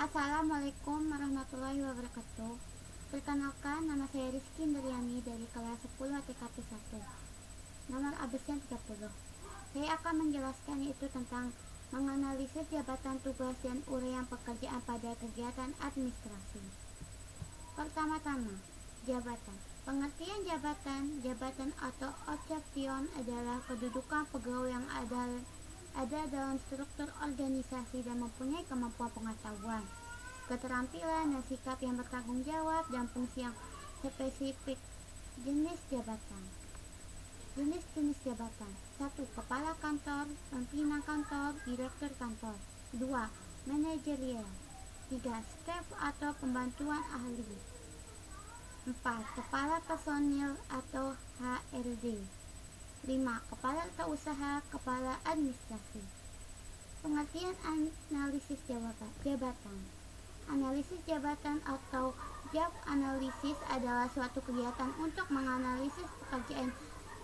Assalamualaikum warahmatullahi wabarakatuh. Perkenalkan, nama saya Rizky Indriani dari kelas 10 TKP 1, nomor absen 30. Saya akan menjelaskan itu tentang menganalisis jabatan tugas dan uraian pekerjaan pada kegiatan administrasi. Pertama-tama, jabatan. Pengertian jabatan atau objection adalah kedudukan pegawai yang ada dalam struktur organisasi dan mempunyai kemampuan pengetahuan, keterampilan dan sikap yang bertanggung jawab dan fungsi yang spesifik. Jenis jabatan. Jenis-jenis jabatan. 1. Kepala kantor, pimpinan kantor, direktur kantor. 2. Manajerial. 3. Staf atau pembantuan ahli. 4. Kepala personil atau HRD. 5. Kepala tata usaha, kepala administrasi. Pengertian analisis jabatan. Analisis jabatan atau job analysis adalah suatu kegiatan untuk menganalisis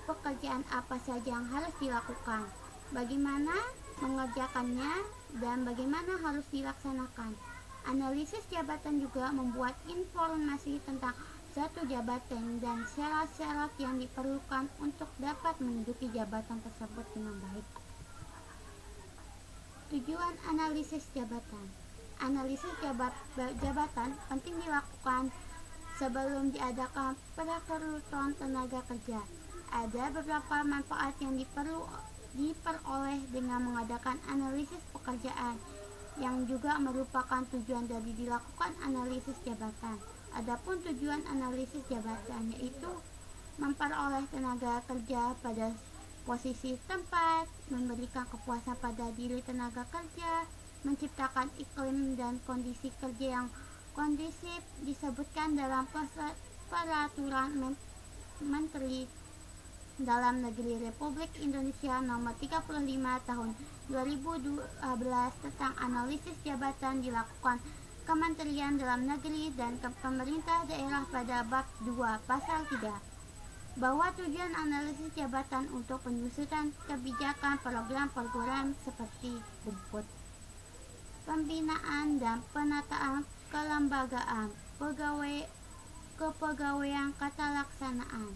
pekerjaan apa saja yang harus dilakukan, bagaimana mengerjakannya, dan bagaimana harus dilaksanakan. Analisis jabatan juga membuat informasi tentang suatu jabatan dan syarat-syarat yang diperlukan untuk dapat menduduki jabatan tersebut dengan baik. Tujuan analisis jabatan. Analisis jabatan penting dilakukan sebelum diadakan perekrutan tenaga kerja. Ada beberapa manfaat yang diperoleh dengan mengadakan analisis pekerjaan, yang juga merupakan tujuan dari dilakukan analisis jabatan. Adapun tujuan analisis jabatan yaitu memperoleh tenaga kerja pada posisi tempat, memberikan kepuasan pada diri tenaga kerja, menciptakan iklim dan kondisi kerja yang kondusif, disebutkan dalam peraturan Menteri Dalam Negeri Republik Indonesia Nomor 35 Tahun 2012 tentang analisis jabatan dilakukan Kementerian Dalam Negeri dan pemerintah daerah pada bab 2 pasal 3, bahwa tujuan analisis jabatan untuk penyusunan kebijakan program-program seperti berikut: pembinaan dan penataan kelembagaan, kepegawaian ketelaksanaan,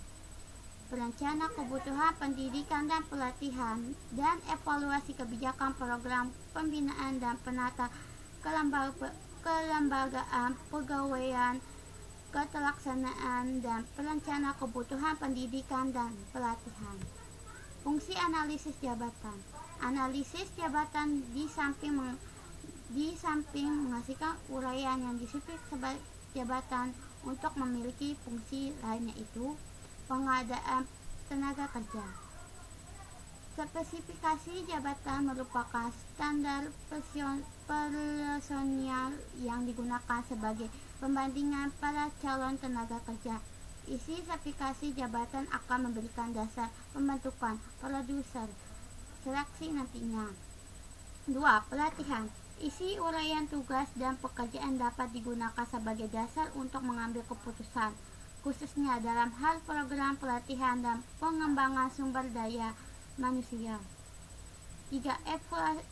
perencana kebutuhan pendidikan dan pelatihan, dan evaluasi kebijakan program pembinaan dan penata kelembagaan, pegawaian ketelaksanaan, dan perencana kebutuhan pendidikan dan pelatihan. Fungsi analisis jabatan. Analisis jabatan di samping menghasilkan uraian yang disebut sebagai jabatan untuk memiliki fungsi lainnya, itu pengadaan tenaga kerja. Spesifikasi jabatan merupakan standar personil yang digunakan sebagai pembandingan para calon tenaga kerja. Isi spesifikasi jabatan akan memberikan dasar pembentukan produser seleksi nantinya. 2. Pelatihan. Isi uraian tugas dan pekerjaan dapat digunakan sebagai dasar untuk mengambil keputusan, khususnya dalam hal program pelatihan dan pengembangan sumber daya manusia. 3.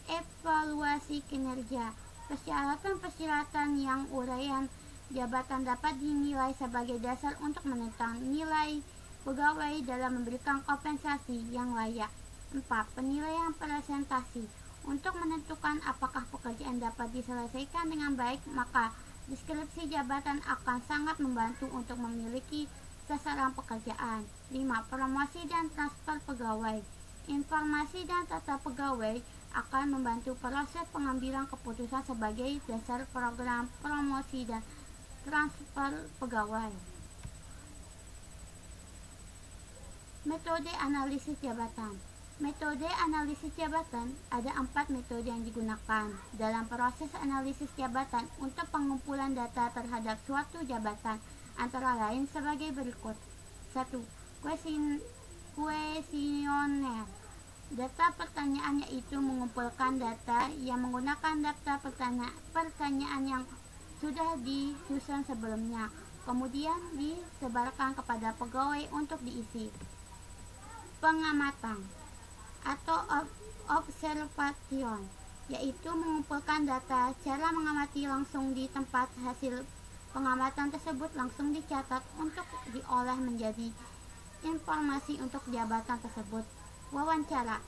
Evaluasi kinerja. Persyaratan yang uraian jabatan dapat dinilai sebagai dasar untuk menentukan nilai pegawai dalam memberikan kompensasi yang layak. 4. Penilaian presentasi. Untuk menentukan apakah pekerjaan dapat diselesaikan dengan baik, maka deskripsi jabatan akan sangat membantu untuk memiliki sasaran pekerjaan. 5. Promosi dan transfer pegawai. Informasi dan tata pegawai akan membantu proses pengambilan keputusan sebagai dasar program promosi dan transfer pegawai. Metode analisis jabatan. Metode analisis jabatan. Ada 4 metode yang digunakan dalam proses analisis jabatan untuk pengumpulan data terhadap suatu jabatan, antara lain sebagai berikut. 1. Kuesioner. Data pertanyaan yaitu mengumpulkan data yang menggunakan daftar pertanyaan yang sudah disusun sebelumnya, kemudian disebarkan kepada pegawai untuk diisi. Pengamatan atau observation. yaitu mengumpulkan data. Cara mengamati langsung di tempat, hasil pengamatan tersebut langsung dicatat untuk diolah menjadi informasi untuk jabatan tersebut. Wawancara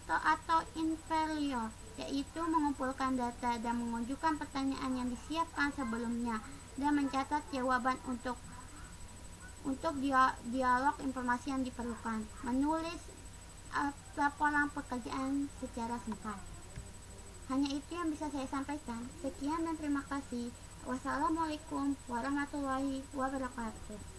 atau interview, yaitu mengumpulkan data dan mengajukan pertanyaan yang disiapkan sebelumnya dan mencatat jawaban untuk dialog informasi yang diperlukan. Menulis laporan pekerjaan secara singkat. Hanya itu yang bisa saya sampaikan. Sekian dan terima kasih. Wassalamualaikum warahmatullahi wabarakatuh.